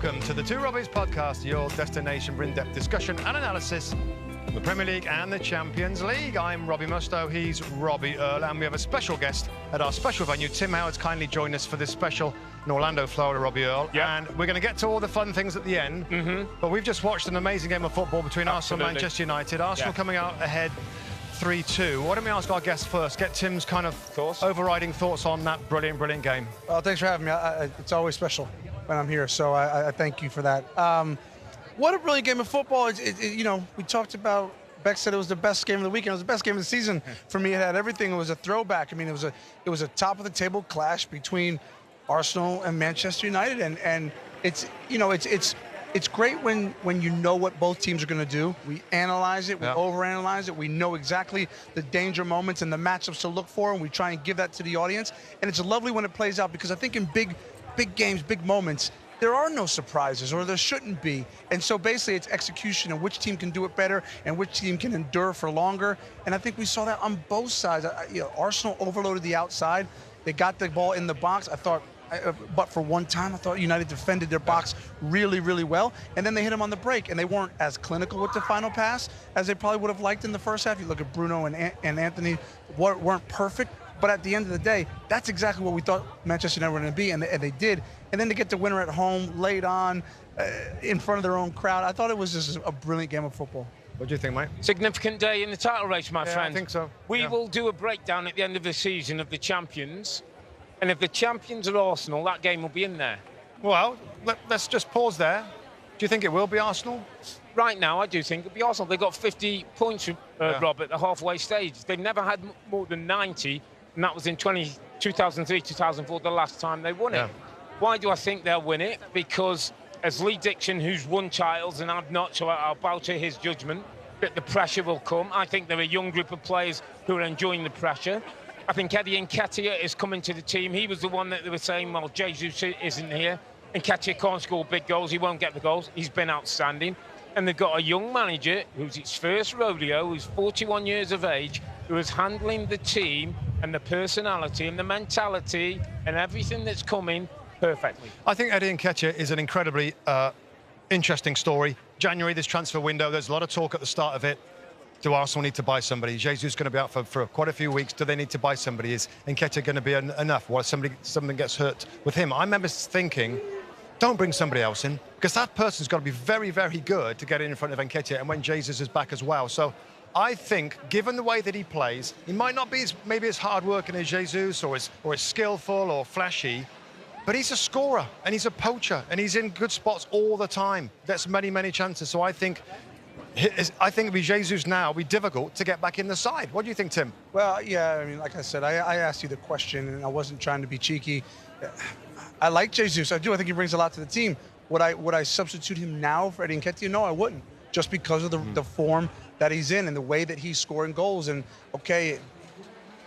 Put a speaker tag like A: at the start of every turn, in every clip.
A: Welcome to the Two Robbies Podcast, your destination for in-depth discussion and analysis of the Premier League and the Champions League. I'm Robbie Mustoe, he's Robbie Earle, and we have a special guest at our special venue. Tim Howard's kindly joined us for this special in Orlando, Florida, Robbie Earle. Yep. And we're going to get to all the fun things at the end. But we've just watched an amazing game of football between Arsenal and Manchester United. Arsenal coming out ahead 3-2. Why don't we ask our guest first, get Tim's kind of overriding thoughts on that brilliant game.
B: Well, thanks for having me. It's always special when I'm here, so I thank you for that. What a brilliant game of football. You know, we talked about, Beck said it was the best game of the weekend. It was the best game of the season. For me, it had everything. It was a throwback. I mean, it was a top-of-the-table clash between Arsenal and Manchester United, and it's great when you know what both teams are going to do. We analyze it, we overanalyze it, we know exactly the danger moments and the matchups to look for, and we try and give that to the audience. And it's lovely when it plays out, because I think in big games, big moments, there are no surprises, or there shouldn't be. And so basically it's execution and which team can do it better and which team can endure for longer. And I think we saw that on both sides. Arsenal overloaded the outside. They got the ball in the box. I thought, but for one time, I thought United defended their box really, really well. And then they hit them on the break, and they weren't as clinical with the final pass as they probably would have liked in the first half. You look at Bruno and Anthony, weren't perfect. But at the end of the day, that's exactly what we thought Manchester United were going to be, and they did. And then to get the winner at home, late on, in front of their own crowd, I thought it was just a brilliant game of football.
A: What do you think, mate?
C: Significant day in the title race, my friend.
A: I think so.
C: We will do a breakdown at the end of the season of the champions. And if the champions are Arsenal, that game will be in there.
A: Well, let's just pause there. Do you think it will be Arsenal?
C: Right now, I do think it'll be Arsenal. They've got 50 points, Rob, at the halfway stage. They've never had more than 90, and that was in 2003, 2004, the last time they won it. Why do I think they'll win it? Because as Lee Dixon, who's won titles, and I've not, so I'll bow to his judgment, that the pressure will come. I think they're a young group of players who are enjoying the pressure. I think Eddie Nketiah is coming to the team. He was the one that they were saying, well, Jesus isn't here. Nketiah can't score big goals. He won't get the goals. He's been outstanding. And they've got a young manager who's his first rodeo, who's 41 years of age, who is handling the team and the personality and the mentality and everything that's coming perfectly.
A: I think Eddie Nketiah is an incredibly interesting story. January, this transfer window, there's a lot of talk at the start of it. Do Arsenal need to buy somebody? Jesus going to be out for quite a few weeks. Do they need to buy somebody? Is Nketiah going to be enough? Or something gets hurt with him? I remember thinking, don't bring somebody else in, because that person's got to be very, very good to get in front of Nketiah, and when Jesus is back as well. So I think, given the way that he plays, he might not be maybe as hard-working as Jesus or as skillful or flashy, but he's a scorer, and he's a poacher, and he's in good spots all the time. Gets many, many chances. So I think it'd be Jesus now. It'd be difficult to get back in the side. What do you think, Tim?
B: Well, yeah, I mean, like I said, I asked you the question, and I wasn't trying to be cheeky. I like Jesus. I do. I think he brings a lot to the team. Would I substitute him now for Eddie Nketiah? No, I wouldn't. Just because of the form that he's in and the way that he's scoring goals. And, okay,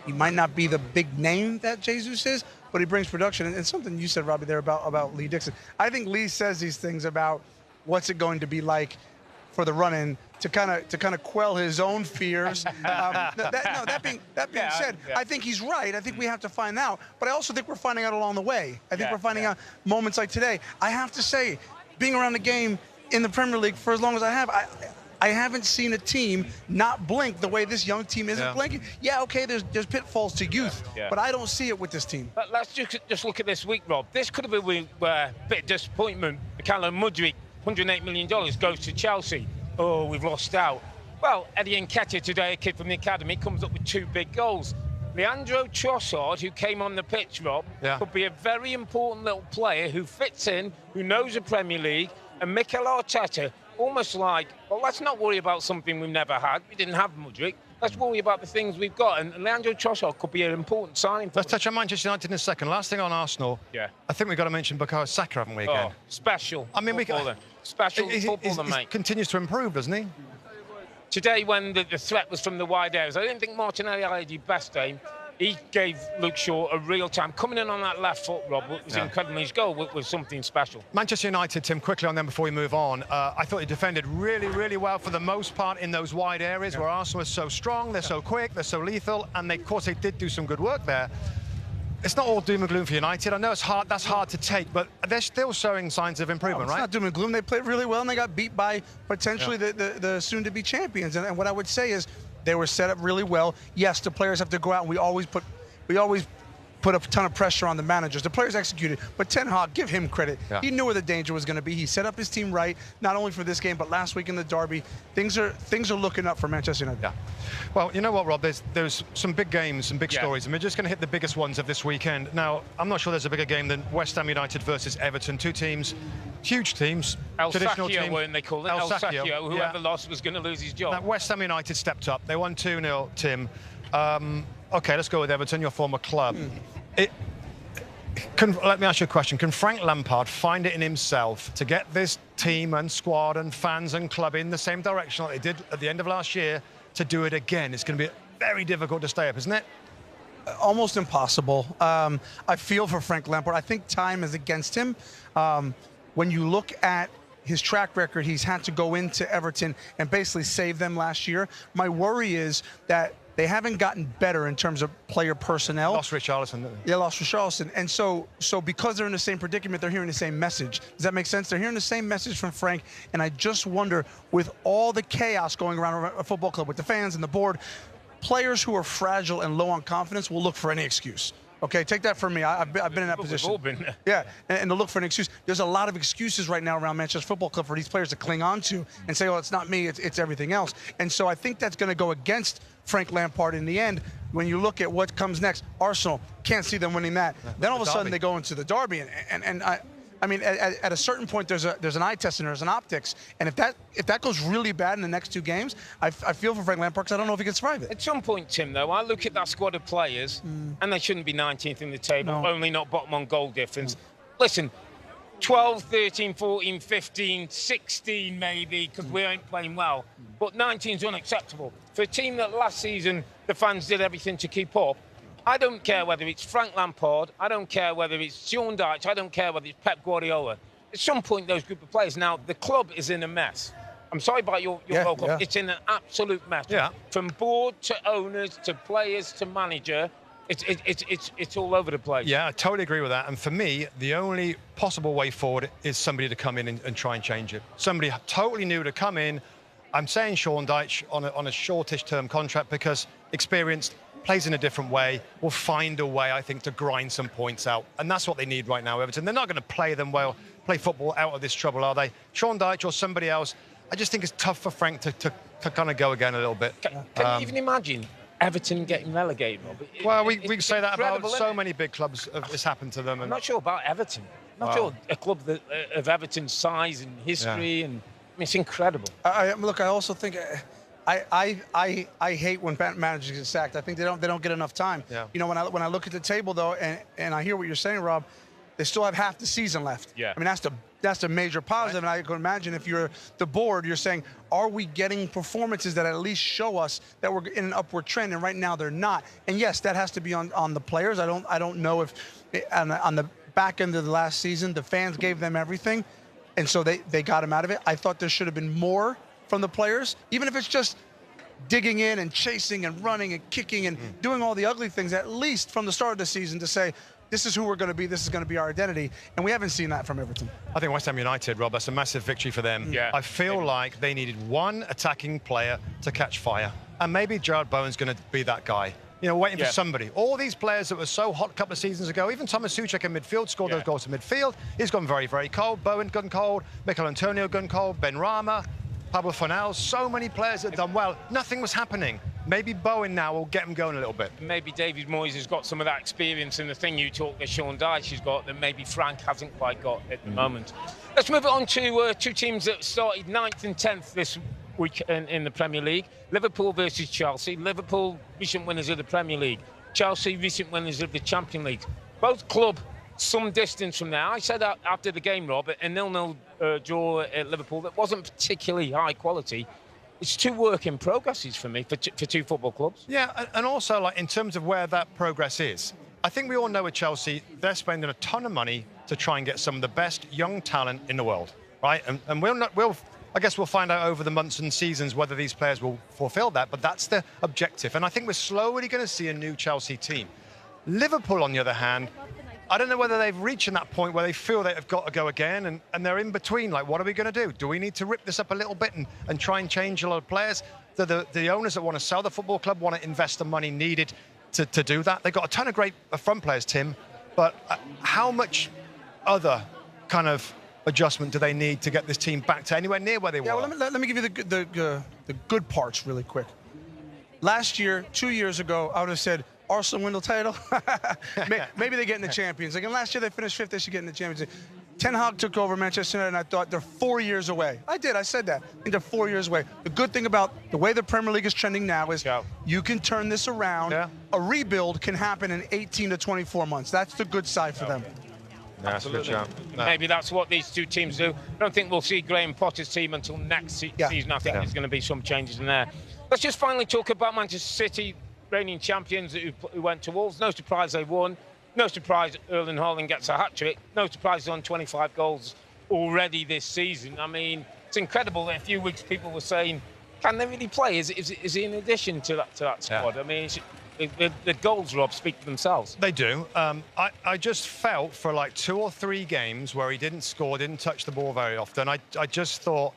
B: he might not be the big name that Jesus is, but he brings production. And something you said, Robbie, there about Lee Dixon. I think Lee says these things about what's it going to be like for the run-in to kind of quell his own fears. That being said, I think he's right. I think we have to find out. But I also think we're finding out along the way. I think we're finding out moments like today. I have to say, being around the game in the Premier League for as long as I have, I haven't seen a team not blink the way this young team isn't blinking. Yeah, okay, there's pitfalls to youth, but I don't see it with this team.
C: But let's just look at this week, Rob. This could have been a bit of disappointment. Callum Mudryk, $108 million goes to Chelsea. Oh, we've lost out. Well, Eddie Nketiah today, a kid from the academy, comes up with 2 big goals. Leandro Trossard, who came on the pitch, Rob, could be a very important little player who fits in, who knows the Premier League, and Mikel Arteta, almost like, well, let's not worry about something we've never had. We didn't have Mudryk. Let's worry about the things we've got. And Leandro Trossard could be an important signing.
A: Let's touch on Manchester United in a second. Last thing on Arsenal. Yeah. I think we've got to mention Bukayo Saka, haven't we, again?
C: Oh, special.
A: I mean,
C: special footballer, mate.
A: He continues to improve, doesn't he?
C: Today, when the threat was from the wide areas, I didn't think Martinelli had his best game. He gave Luke Shaw a real time. Coming in on that left foot, Rob, was incredible. His goal was something special.
A: Manchester United, Tim, quickly on them before we move on. I thought they defended really, really well for the most part in those wide areas where Arsenal is so strong, they're so quick, they're so lethal, and of course they did do some good work there. it's not all doom and gloom for United. I know it's hard. That's hard to take, but they're still showing signs of improvement,
B: it's
A: right?
B: Not doom and gloom. They played really well, and they got beat by potentially the soon-to-be champions. And what I would say is they were set up really well. Yes, the players have to go out, and we always put a ton of pressure on the managers. The players executed, but Ten Hag, give him credit.
A: Yeah.
B: He knew where the danger was going to be. He set up his team right, not only for this game, but last week in the derby. Things are looking up for Manchester United.
A: Yeah. Well, you know what, Rob? There's some big games, some big stories, and we're just going to hit the biggest ones of this weekend. Now, I'm not sure there's a bigger game than West Ham United versus Everton. Two teams, huge teams, traditional teams.
C: When they call it El Sacchio, whoever lost was going to lose his job.
A: Now, West Ham United stepped up. They won 2-0, Tim. Okay, let's go with Everton, your former club. Let me ask you a question. Can Frank Lampard find it in himself to get this team and squad and fans and club in the same direction like they did at the end of last year to do it again? It's going to be very difficult to stay up, isn't it?
B: Almost impossible. I feel for Frank Lampard. I think time is against him. When you look at his track record, he's had to go into Everton and basically save them last year. My worry is that they haven't gotten better in terms of player personnel.
A: Lost Richarlison, didn't they?
B: Yeah, lost Richarlison. And so because they're in the same predicament, they're hearing the same message. Does that make sense? They're hearing the same message from Frank. And I just wonder, with all the chaos going around a football club, with the fans and the board, players who are fragile and low on confidence will look for any excuse. Okay, take that from me. I've been in that position.
C: We've all been there.
B: Yeah, and to look for an excuse. There's a lot of excuses right now around Manchester Football Club for these players to cling on to and say, oh, it's not me, it's everything else. And so I think that's going to go against Frank Lampard in the end. When you look at what comes next, Arsenal, can't see them winning that. Then all of a sudden they go into the derby, and I mean, at a certain point, there's an eye test and there's an optics, and if that goes really bad in the next two games, I feel for Frank Lampard because I don't know if he can survive it.
C: At some point, Tim, though, I look at that squad of players, and they shouldn't be 19th in the table, only not bottom on goal difference. Listen, 12, 13, 14, 15, 16 maybe, because we ain't playing well, but 19 is unacceptable. For a team that last season the fans did everything to keep up, I don't care whether it's Frank Lampard, I don't care whether it's Sean Dyche, I don't care whether it's Pep Guardiola. At some point, those group of players, now, the club is in a mess. I'm sorry about your local club. It's in an absolute mess.
A: Yeah.
C: From board to owners to players to manager, it's all over the place.
A: Yeah, I totally agree with that. And for me, the only possible way forward is somebody to come in and try and change it. Somebody totally new to come in. I'm saying Sean Dyche on a shortish term contract because experienced, plays in a different way, will find a way, I think, to grind some points out. And that's what they need right now, Everton. They're not going to play football out of this trouble, are they? Sean Dyche or somebody else, I just think it's tough for Frank to kind of go again a little bit.
C: Can you even imagine Everton getting relegated, Robbie?
A: Well, we can say that about so many big clubs. It's happened to them.
C: I'm not sure about Everton. I'm not sure a club of Everton's size and history, and I mean, it's incredible.
B: Look, I also think I hate when managers get sacked. I think they don't get enough time.
A: Yeah.
B: You know, when I look at the table though, and I hear what you're saying, Rob, they still have half the season left.
C: Yeah.
B: I mean, that's a major positive. Right. And I can imagine if you're the board, you're saying, are we getting performances that at least show us that we're in an upward trend? And right now they're not. And yes, that has to be on the players. I don't know if on the back end of the last season the fans gave them everything, and so they got them out of it. I thought there should have been more from the players, even if it's just digging in and chasing and running and kicking and doing all the ugly things, at least from the start of the season, to say, this is who we're going to be, this is going to be our identity. And we haven't seen that from Everton.
A: I think West Ham United, Rob, that's a massive victory for them.
C: Yeah.
A: I feel like they needed one attacking player to catch fire. And maybe Jared Bowen's going to be that guy. You know, waiting for somebody. All these players that were so hot a couple of seasons ago, even Thomas Suchek in midfield scored those goals in midfield. He's gone very, very cold. Bowen gone cold. Mikel Antonio gone cold. Ben Rama, Pablo Fornals, so many players that have done well. Nothing was happening. Maybe Bowen now will get them going a little bit.
C: Maybe David Moyes has got some of that experience and the thing you talk that Sean Dyche has got that maybe Frank hasn't quite got at the moment. Let's move on to two teams that started 9th and 10th this week in the Premier League. Liverpool versus Chelsea. Liverpool, recent winners of the Premier League. Chelsea, recent winners of the Champions League. Both club some distance from there. I said after the game, Rob, a 0-0 draw at Liverpool that wasn't particularly high quality. It's two work in progresses for me, for two football clubs.
A: Yeah, and also, like, in terms of where that progress is, I think we all know with Chelsea, they're spending a ton of money to try and get some of the best young talent in the world, right? And I guess we'll find out over the months and seasons whether these players will fulfill that, but that's the objective. And I think we're slowly going to see a new Chelsea team. Liverpool, on the other hand, I don't know whether they've reached that point where they feel they've got to go again, and they're in between. Like, what are we going to do? Do we need to rip this up a little bit and try and change a lot of players? The owners that want to sell the football club want to invest the money needed to do that. They've got a ton of great front players, Tim, but how much other kind of adjustment do they need to get this team back to anywhere near where they were?
B: Well, let me give you the good parts really quick. Last year, 2 years ago, I would have said, Arsenal win the title. Maybe they get in the Champions League. And last year they finished fifth. They should get in the Champions League. Ten Hag took over Manchester United, and I thought they're 4 years away. I said that. I think they're 4 years away. The good thing about the way the Premier League is trending now is you can turn this around. Yeah. A rebuild can happen in 18 to 24 months. That's the good side for them.
C: Absolutely. Maybe that's what these two teams do. I don't think we'll see Graham Potter's team until next season. I think there's going to be some changes in there. Let's just finally talk about Manchester City, reigning champions who went to Wolves. No surprise they won. No surprise Earle and Haaland gets a hat-trick. No surprise he's on 25 goals already this season. I mean, it's incredible that a few weeks people were saying, can they really play? Is he in addition to that squad? I mean, the goals, Rob, speak for themselves.
A: They do. I just felt for like 2 or 3 games where he didn't score, didn't touch the ball very often, I just thought,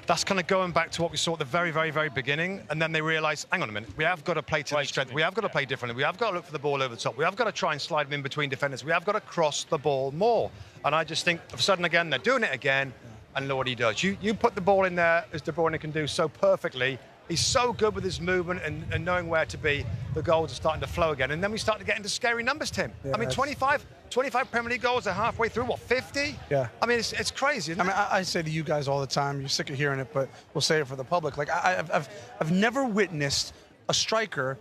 A: that's kind of going back to what we saw at the very, very, very beginning. And then they realised, hang on a minute, we have got to play to the strength. We have got to play differently. We have got to look for the ball over the top. We have got to try and slide them in between defenders. We have got to cross the ball more. And I just think, of a sudden, again, they're doing it again. And look what he does. You put the ball in there, as De Bruyne can do so perfectly. He's so good with his movement and knowing where to be. The goals are starting to flow again. And then we start to get into scary numbers, Tim. Yeah, I mean, 25 Premier League goals are halfway through, what, 50?
B: Yeah.
A: I mean, it's crazy, isn't it?
B: I say to you guys all the time, you're sick of hearing it, but we'll say it for the public. Like, I've never witnessed a striker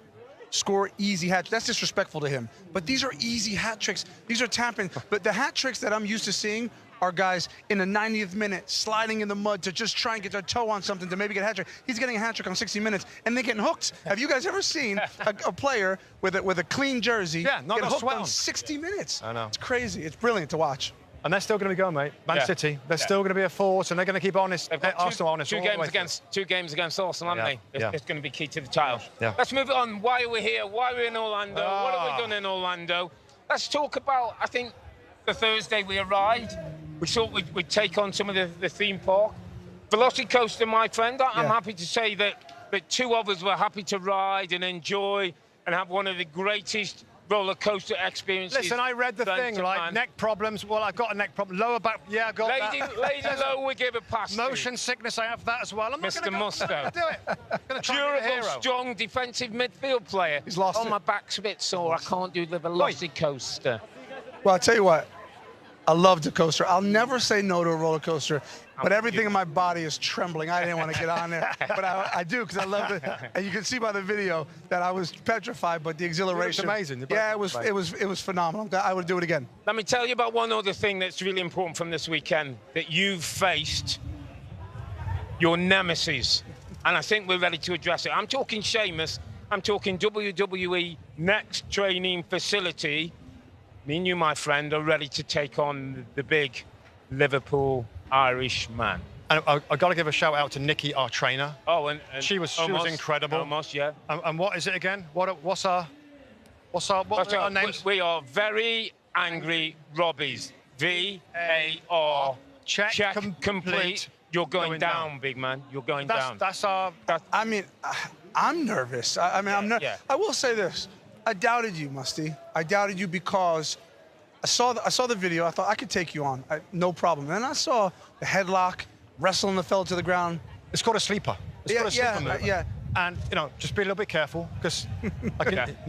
B: score easy hat. That's disrespectful to him. But these are easy hat tricks. These are tapping. But the hat tricks that I'm used to seeing are guys in the 90th minute sliding in the mud to just try and get their toe on something to maybe get a hat trick. He's getting a hat trick on 60 minutes, and they're getting hooked. Have you guys ever seen a player with a clean jersey get hooked on 60 minutes?
A: I know.
B: It's crazy. It's brilliant to watch.
A: And they're still going to be going, mate. Man City, they're still going to be a force, and they're going to keep honest. Arsenal honest.
C: Two games against Arsenal, haven't they? It's going to be key to the title.
A: Yeah.
C: Let's move on. Why are we here? Why are we in Orlando? What have we done in Orlando? Let's talk about, I think, the Thursday we arrived. We thought we'd take on some of the theme park. Velocicoaster, my friend, I'm happy to say that 2 of us were happy to ride and enjoy and have one of the greatest roller coaster experiences.
A: Listen, I read the thing, like neck problems. Well, I've got a neck problem. Lower back, I got that.
C: Lady low, we give a pass.
A: Motion sickness, I have that as well. I'm not
C: Mr. Mustoe.
A: Do it. I'm going to try
C: Durable, strong defensive midfield player.
B: He's lost it.
C: My back's a bit sore. I can't do the Velocicoaster.
B: Well, I'll tell you what. I love the coaster. I'll never say no to a roller coaster, but everything in my body is trembling. I didn't want to get on there, but I do because I love it. And you can see by the video that I was petrified, but the exhilaration.
A: It was amazing.
B: Yeah, it was phenomenal. I would do it again.
C: Let me tell you about one other thing that's really important from this weekend, that you've faced your nemesis, and I think we're ready to address it. I'm talking Sheamus. I'm talking WWE Next Training Facility. Me and you, my friend, are ready to take on the big Liverpool Irish man.
A: And I've got to give a shout out to Nikki, our trainer.
C: Oh, and
A: she was incredible.
C: Almost, yeah.
A: And what is it again? What's our names?
C: We are very angry Robbies. VAR. Check complete. You're going down, big man. You're going down.
B: I mean, I'm nervous. I will say this. I doubted you, Mustoe. I doubted you because I saw the video. I thought I could take you on, no problem. And then I saw the headlock, wrestling the fella to the ground.
A: It's called a sleeper. It's called a sleeper move. And, just be a little bit careful, because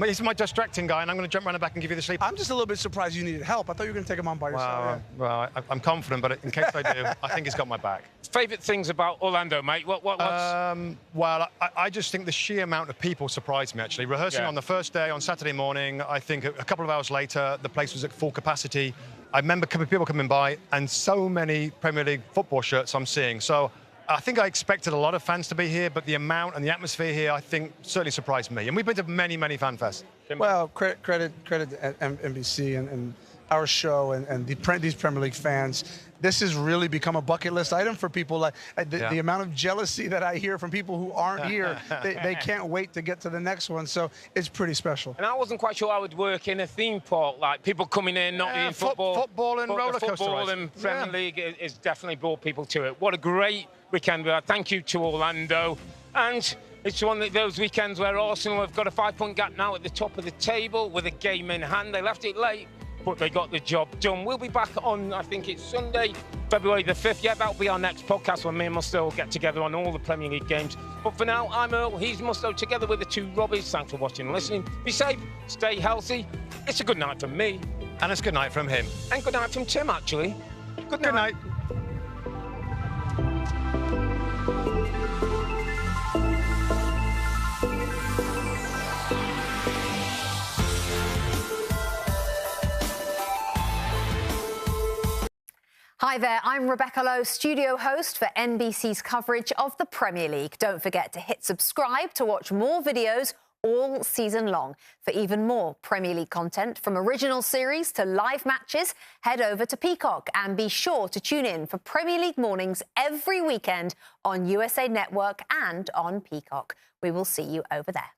A: he's my distracting guy, and I'm going to jump around the back and give you the sleep.
B: I'm just a little bit surprised you needed help. I thought you were going to take him on by yourself.
A: Well, I'm confident, but in case I do, I think he's got my back.
C: Favourite things about Orlando, mate? What's...
A: Well, I just think the sheer amount of people surprised me, actually. Rehearsing on the first day, on Saturday morning, I think a couple of hours later, the place was at full capacity. I remember people coming by, and so many Premier League football shirts I'm seeing. So I think I expected a lot of fans to be here, but the amount and the atmosphere here, I think, certainly surprised me. And we've been to many, many fan fests.
B: Well, credit to NBC and our show and these Premier League fans. this has really become a bucket list item for people. Like the amount of jealousy that I hear from people who aren't here, they can't wait to get to the next one. So it's pretty special.
C: And I wasn't quite sure I would work in a theme park, like people coming in, not in football.
A: Football and roller coaster
C: Football and Premier League is definitely brought people to it. What a great weekend we had. Thank you to Orlando. And it's one of those weekends where Arsenal have got a 5-point gap now at the top of the table with a game in hand. They left it late, but they got the job done. We'll be back on, I think it's Sunday, February the 5th. Yeah, that'll be our next podcast when me and Mustoe will get together on all the Premier League games. But for now, I'm Earle, he's Mustoe, together with the two Robbies. Thanks for watching and listening. Be safe, stay healthy. It's a good night from me.
A: And it's good night from him.
C: And good night from Tim, actually. Good night.
A: Good night.
D: Hi there, I'm Rebecca Lowe, studio host for NBC's coverage of the Premier League. Don't forget to hit subscribe to watch more videos all season long. For even more Premier League content, from original series to live matches, head over to Peacock and be sure to tune in for Premier League mornings every weekend on USA Network and on Peacock. We will see you over there.